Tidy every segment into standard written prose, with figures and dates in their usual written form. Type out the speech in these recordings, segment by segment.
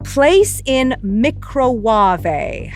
place in microwave.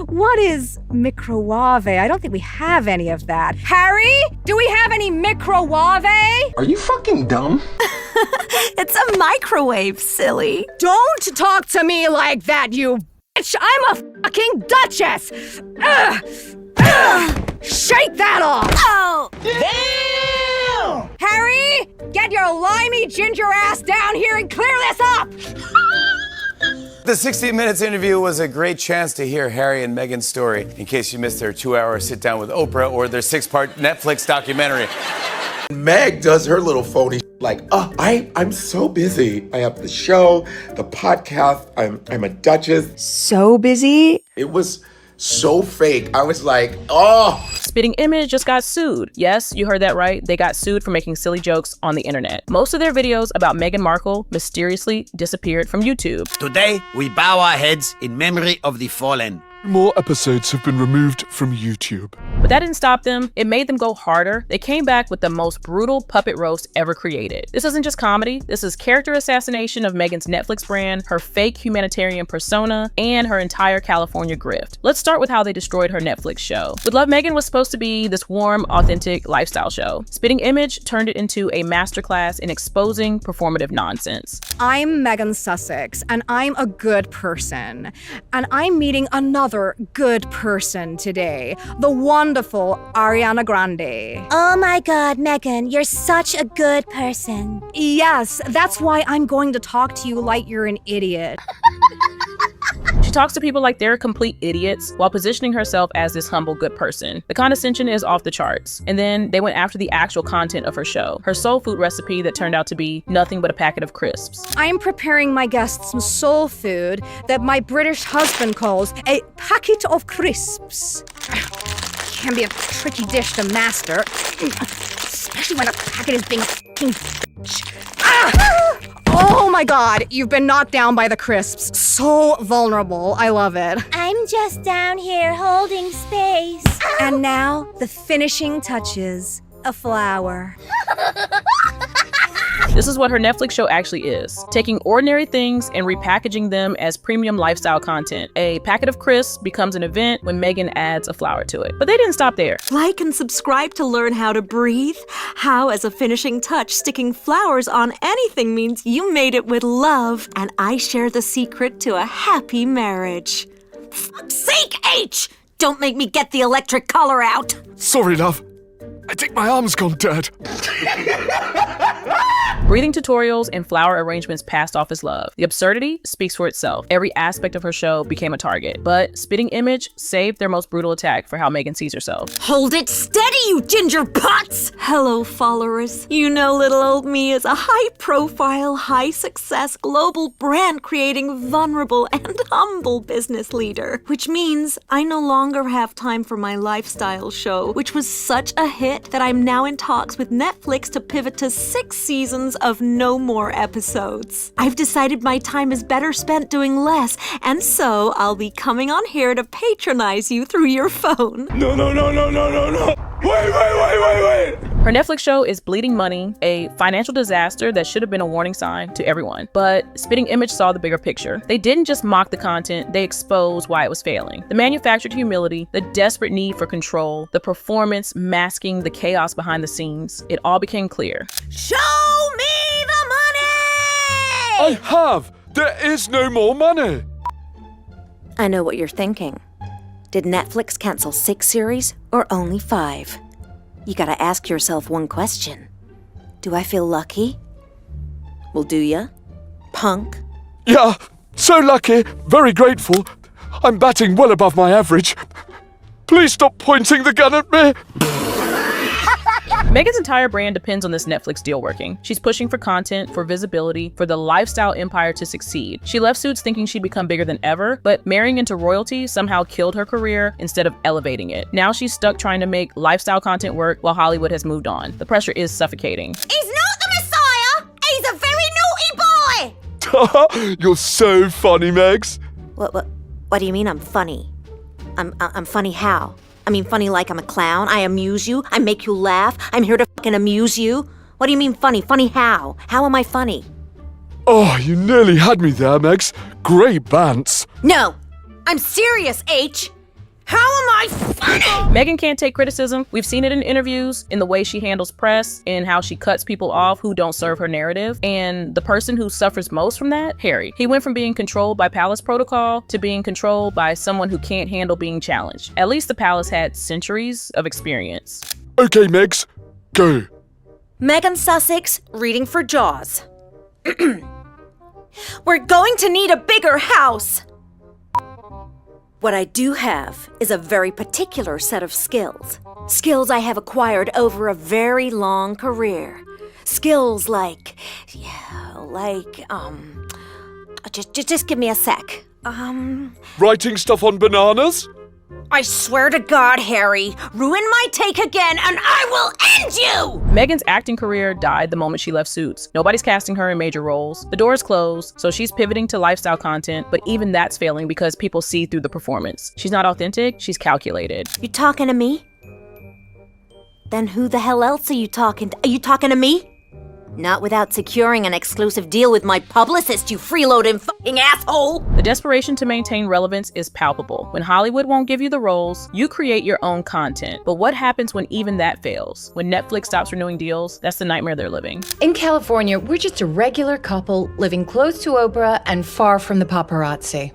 What is microwave? I don't think we have any of that. Harry, do we have any microwave? Are you fucking dumb? It's a microwave, silly. Don't talk to me like that, you bitch! I'm a fucking duchess! Shake that off! Oh! Damn! Harry, get your limey ginger ass down here and clear this up! The 60 Minutes interview was a great chance to hear Harry and Meghan's story, in case you missed their 2-hour sit-down with Oprah or their 6-part Netflix documentary. Meg does her little phony like, I'm so busy. I have the show, the podcast, I'm a duchess. So busy? It was so fake. I was like, oh. Spitting Image just got sued. Yes, you heard that right. They got sued for making silly jokes on the internet. Most of their videos about Meghan Markle mysteriously disappeared from YouTube. Today, we bow our heads in memory of the fallen. More episodes have been removed from YouTube. But that didn't stop them. It made them go harder. They came back with the most brutal puppet roast ever created. This isn't just comedy. This is character assassination of Meghan's Netflix brand, her fake humanitarian persona, and her entire California grift. Let's start with how they destroyed her Netflix show. With Love Meghan was supposed to be this warm, authentic lifestyle show. Spitting Image turned it into a masterclass in exposing performative nonsense. I'm Megan Sussex, and I'm a good person. And I'm meeting another good person today, the wonderful Ariana Grande. Oh my God, Meghan, you're such a good person. Yes, that's why I'm going to talk to you like you're an idiot. She talks to people like they're complete idiots while positioning herself as this humble good person. The condescension is off the charts. And then they went after the actual content of her show, her soul food recipe that turned out to be nothing but a packet of crisps. I'm preparing my guests some soul food that my British husband calls a packet of crisps. Can be a tricky dish to master, especially when a packet is being f***ing bitch. Oh my God, you've been knocked down by the crisps. So vulnerable, I love it. I'm just down here holding space. And now, the finishing touches, a flower. This is what her Netflix show actually is. Taking ordinary things and repackaging them as premium lifestyle content. A packet of crisps becomes an event when Meghan adds a flower to it. But they didn't stop there. Like and subscribe to learn how to breathe. How, as a finishing touch, sticking flowers on anything means you made it with love. And I share the secret to a happy marriage. Fuck's sake, H! Don't make me get the electric color out. Sorry, love. I think my arm's gone dead. Breathing tutorials and flower arrangements passed off as love. The absurdity speaks for itself. Every aspect of her show became a target. But Spitting Image saved their most brutal attack for how Meghan sees herself. Hold it steady, you ginger pots! Hello, followers. You know little old me is a high-profile, high-success, global brand-creating, vulnerable, and humble business leader. Which means I no longer have time for my lifestyle show, which was such a hit that I'm now in talks with Netflix to pivot to 6 seasons of no more episodes. I've decided my time is better spent doing less, and so I'll be coming on here to patronize you through your phone. No. Wait. Her Netflix show is bleeding money, a financial disaster that should have been a warning sign to everyone. But Spitting Image saw the bigger picture. They didn't just mock the content, they exposed why it was failing. The manufactured humility, the desperate need for control, the performance masking the chaos behind the scenes. It all became clear. Show me the money! I have! There is no more money! I know what you're thinking. Did Netflix cancel 6 series or only 5? You gotta ask yourself one question. Do I feel lucky? Well, do ya? Punk? Yeah, so lucky, very grateful. I'm batting well above my average. Please stop pointing the gun at me. Meghan's entire brand depends on this Netflix deal working. She's pushing for content, for visibility, for the lifestyle empire to succeed. She left Suits thinking she'd become bigger than ever, but marrying into royalty somehow killed her career instead of elevating it. Now she's stuck trying to make lifestyle content work while Hollywood has moved on. The pressure is suffocating. He's not the Messiah! He's a very naughty boy! You're so funny, Megs. What do you mean I'm funny? I'm funny how? I mean funny like I'm a clown? I amuse you? I make you laugh? I'm here to fucking amuse you? What do you mean funny? Funny how? How am I funny? Oh, you nearly had me there, Megs. Great bants. No, I'm serious, H. How am I funny? Meghan can't take criticism. We've seen it in interviews, in the way she handles press, in how she cuts people off who don't serve her narrative. And the person who suffers most from that, Harry. He went from being controlled by palace protocol to being controlled by someone who can't handle being challenged. At least the palace had centuries of experience. Okay, Megs, go. Meghan Sussex, reading for Jaws. We're going to need a bigger house. What I do have is a very particular set of skills. Skills I have acquired over a very long career. Skills like, just give me a sec. Writing stuff on bananas? I swear to God, Harry, ruin my take again and I will end you! Meghan's acting career died the moment she left Suits. Nobody's casting her in major roles. The door is closed, so she's pivoting to lifestyle content, but even that's failing because people see through the performance. She's not authentic, she's calculated. You talking to me? Then who the hell else are you talking to? Are you talking to me? Not without securing an exclusive deal with my publicist, you freeloading fucking asshole! The desperation to maintain relevance is palpable. When Hollywood won't give you the roles, you create your own content. But what happens when even that fails? When Netflix stops renewing deals, that's the nightmare they're living. In California, we're just a regular couple living close to Oprah and far from the paparazzi.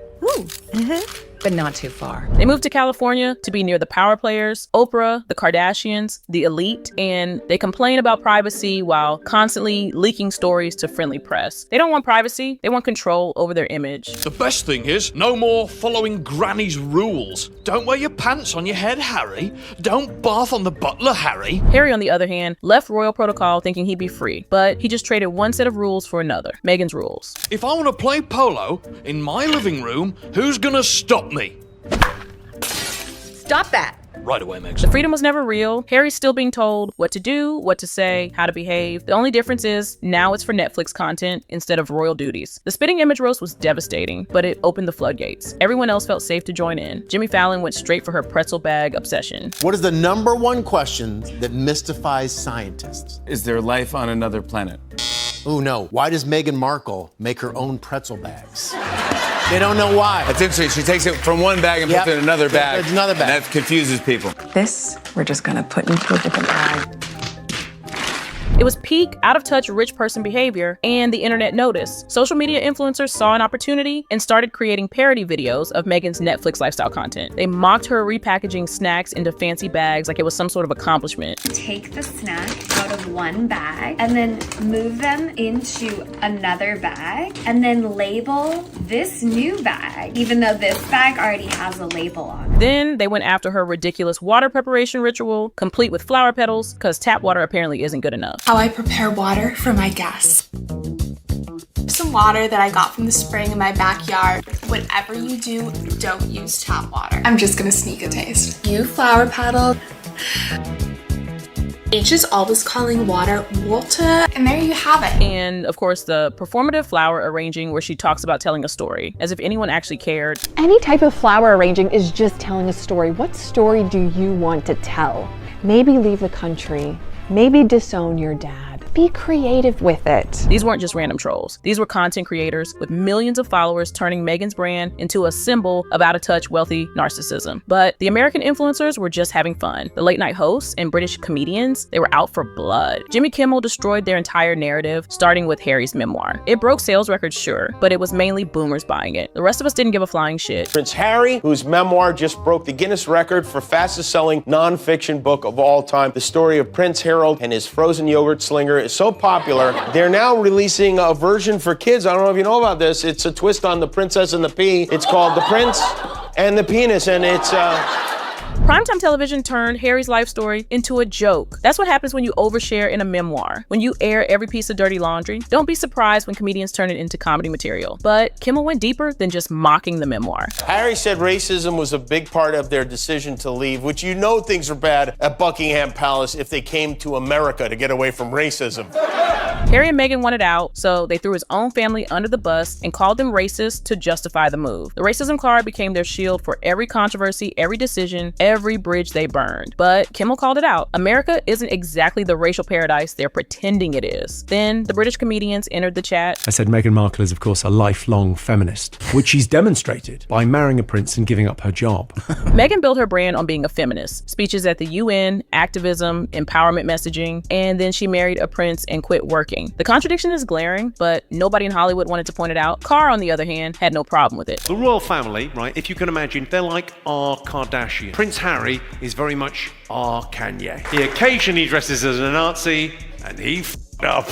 But not too far. They moved to California to be near the power players, Oprah, the Kardashians, the elite, and they complain about privacy while constantly leaking stories to friendly press. They don't want privacy, they want control over their image. The best thing is, no more following Granny's rules. Don't wear your pants on your head, Harry. Don't barf on the butler, Harry. Harry, on the other hand, left royal protocol thinking he'd be free, but he just traded one set of rules for another, Meghan's rules. If I want to play polo in my living room, who's gonna stop me? Stop that! Right away, Megs. The freedom was never real. Harry's still being told what to do, what to say, how to behave. The only difference is now it's for Netflix content instead of royal duties. The spitting image roast was devastating, but it opened the floodgates. Everyone else felt safe to join in. Jimmy Fallon went straight for her pretzel bag obsession. What is the #1 question that mystifies scientists? Is there life on another planet? Oh no, why does Meghan Markle make her own pretzel bags? They don't know why. That's interesting. She takes it from one bag and puts it in another bag. There's another bag. And that confuses people. This, we're just gonna put into a different bag. It was peak, out-of-touch rich person behavior, and the internet noticed. Social media influencers saw an opportunity and started creating parody videos of Meghan's Netflix lifestyle content. They mocked her repackaging snacks into fancy bags like it was some sort of accomplishment. Take the snack out of one bag and then move them into another bag and then label this new bag, even though this bag already has a label on it. Then they went after her ridiculous water preparation ritual, complete with flower petals, because tap water apparently isn't good enough. How I prepare water for my guests. Some water that I got from the spring in my backyard. Whatever you do, don't use tap water. I'm just gonna sneak a taste. You flower petal. H is always calling water water, and there you have it. And of course, the performative flower arranging where she talks about telling a story, as if anyone actually cared. Any type of flower arranging is just telling a story. What story do you want to tell? Maybe leave the country. Maybe disown your dad. Be creative with it. These weren't just random trolls. These were content creators with millions of followers turning Meghan's brand into a symbol of out-of-touch, wealthy narcissism. But the American influencers were just having fun. The late-night hosts and British comedians, they were out for blood. Jimmy Kimmel destroyed their entire narrative, starting with Harry's memoir. It broke sales records, sure, but it was mainly boomers buying it. The rest of us didn't give a flying shit. Prince Harry, whose memoir just broke the Guinness record for fastest-selling non-fiction book of all time. The story of Prince Harold and his frozen yogurt slinger is so popular, they're now releasing a version for kids. I don't know if you know about this. It's a twist on The Princess and the Pea. It's called The Prince and the Penis, and it's Primetime television turned Harry's life story into a joke. That's what happens when you overshare in a memoir. When you air every piece of dirty laundry, don't be surprised when comedians turn it into comedy material. But Kimmel went deeper than just mocking the memoir. Harry said racism was a big part of their decision to leave, which you know things are bad at Buckingham Palace if they came to America to get away from racism. Harry and Meghan wanted out, so they threw his own family under the bus and called them racist to justify the move. The racism card became their shield for every controversy, every decision, every every bridge they burned. But Kimmel called it out. America isn't exactly the racial paradise they're pretending it is. Then the British comedians entered the chat. I said Meghan Markle is, of course, a lifelong feminist, which she's demonstrated by marrying a prince and giving up her job. Meghan built her brand on being a feminist. Speeches at the UN, activism, empowerment messaging, and then she married a prince and quit working. The contradiction is glaring, but nobody in Hollywood wanted to point it out. Carr, on the other hand, had no problem with it. The royal family, right, if you can imagine, they're like our Kardashian. Prince Harry is very much our Kanye. He occasionally dresses as a Nazi, and he f***ed up.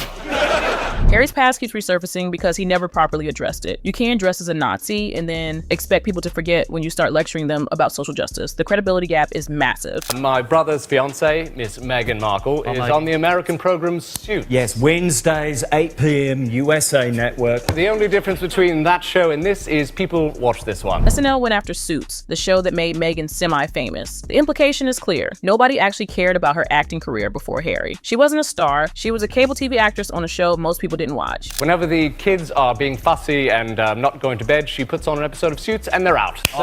Harry's past keeps resurfacing because he never properly addressed it. You can't dress as a Nazi and then expect people to forget when you start lecturing them about social justice. The credibility gap is massive. My brother's fiance, Miss Meghan Markle, is on the American program Suits. Yes, Wednesdays, 8 p.m, USA Network. The only difference between that show and this is people watch this one. SNL went after Suits, the show that made Meghan semi-famous. The implication is clear. Nobody actually cared about her acting career before Harry. She wasn't a star. She was a cable TV actress on a show most people didn't watch. Whenever the kids are being fussy and not going to bed, she puts on an episode of Suits and they're out. So,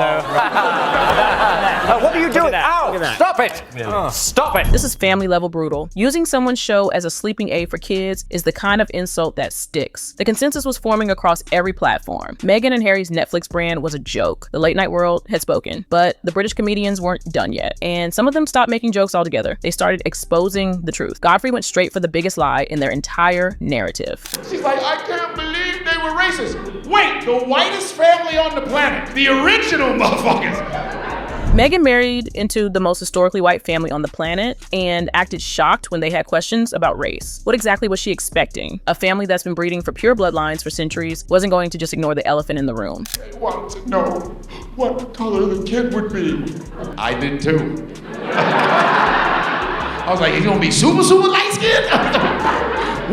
what are you doing? Ow! Stop it! Stop it! This is family level brutal. Using someone's show as a sleeping aid for kids is the kind of insult that sticks. The consensus was forming across every platform. Meghan and Harry's Netflix brand was a joke. The late night world had spoken, but the British comedians weren't done yet. And some of them stopped making jokes altogether. They started exposing the truth. Godfrey went straight for the biggest lie in their entire narrative. She's like, I can't believe they were racist. Wait, the whitest family on the planet. The original motherfuckers. Meghan married into the most historically white family on the planet and acted shocked when they had questions about race. What exactly was she expecting? A family that's been breeding for pure bloodlines for centuries wasn't going to just ignore the elephant in the room. They wanted to know what color the kid would be. I did too. I was like, he's gonna be super, super light skinned?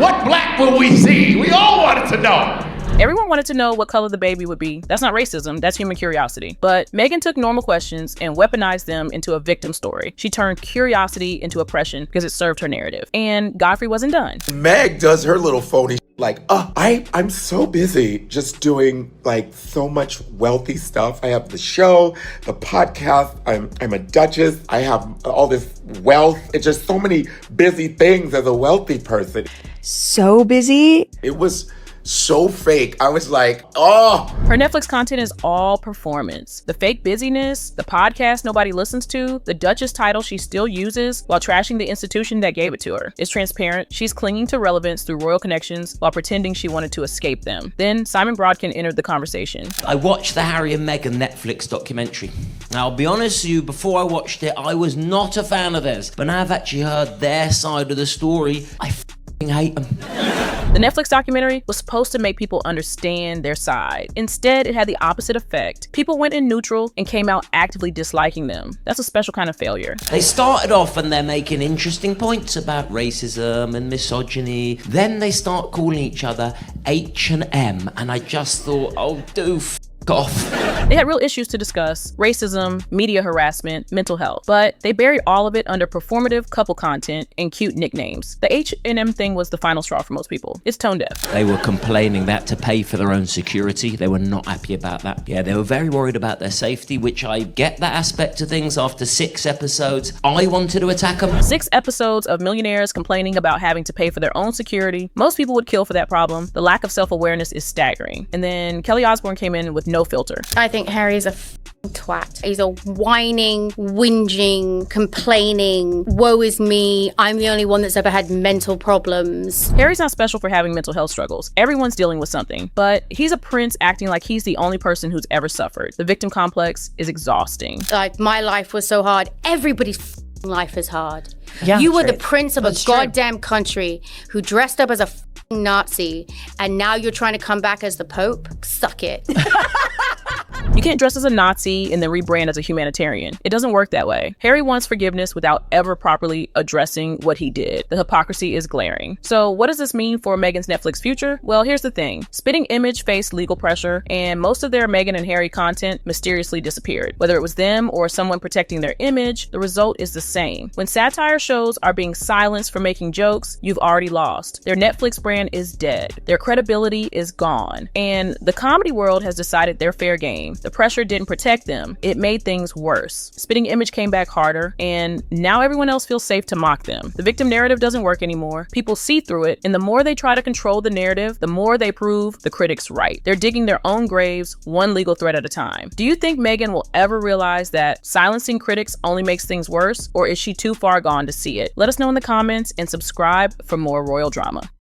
What black will we see? We all wanted to know. Everyone wanted to know what color the baby would be. That's not racism, that's human curiosity. But Meghan took normal questions and weaponized them into a victim story. She turned curiosity into oppression because it served her narrative. And Godfrey wasn't done. Meg does her little phony like, I'm so busy just doing like so much wealthy stuff. I have the show, the podcast, I'm a duchess, I have all this wealth. It's just so many busy things as a wealthy person. So busy? It was so fake. I was like, oh. Her Netflix content is all performance. The fake busyness, the podcast nobody listens to, the Duchess title she still uses while trashing the institution that gave it to her. It's transparent. She's clinging to relevance through royal connections while pretending she wanted to escape them. Then Simon Brodkin entered the conversation. I watched the Harry and Meghan Netflix documentary. Now, I'll be honest with you, before I watched it, I was not a fan of theirs. But now I've actually heard their side of the story, I hate them. The Netflix documentary was supposed to make people understand their side. Instead, it had the opposite effect. People went in neutral and came out actively disliking them. That's a special kind of failure. They started off and they're making interesting points about racism and misogyny. Then they start calling each other H&M, and I just thought, oh, off. They had real issues to discuss: racism, media harassment, mental health. But they buried all of it under performative couple content and cute nicknames. The H&M thing was the final straw for most people. It's tone deaf. They were complaining that to pay for their own security. They were not happy about that. Yeah, they were very worried about their safety, which I get that aspect of things. After 6 episodes, I wanted to attack them. 6 episodes of millionaires complaining about having to pay for their own security. Most people would kill for that problem. The lack of self-awareness is staggering. And then Kelly Osbourne came in with no filter. I think Harry's a twat. He's a whining, whinging, complaining, woe is me, I'm the only one that's ever had mental problems. Harry's not special for having mental health struggles. Everyone's dealing with something, but he's a prince acting like he's the only person who's ever suffered. The victim complex is exhausting. Like, my life was so hard. Everybody's life is hard. Yeah, you were true. the prince of a goddamn country who dressed up as a Nazi, and now you're trying to come back as the Pope? Suck it. You can't dress as a Nazi and then rebrand as a humanitarian. It doesn't work that way. Harry wants forgiveness without ever properly addressing what he did. The hypocrisy is glaring. So what does this mean for Meghan's Netflix future? Well, here's the thing. Spitting Image faced legal pressure, and most of their Meghan and Harry content mysteriously disappeared. Whether it was them or someone protecting their image, the result is the same. When satire shows are being silenced for making jokes, you've already lost. Their Netflix brand is dead. Their credibility is gone. And the comedy world has decided they're fair game. The pressure didn't protect them, it made things worse. Spitting Image came back harder, and now everyone else feels safe to mock them. The victim narrative doesn't work anymore. People see through it, and the more they try to control the narrative, the more they prove the critics right. They're digging their own graves, one legal thread at a time. Do you think Meghan will ever realize that silencing critics only makes things worse, or is she too far gone to see it? Let us know in the comments and subscribe for more royal drama.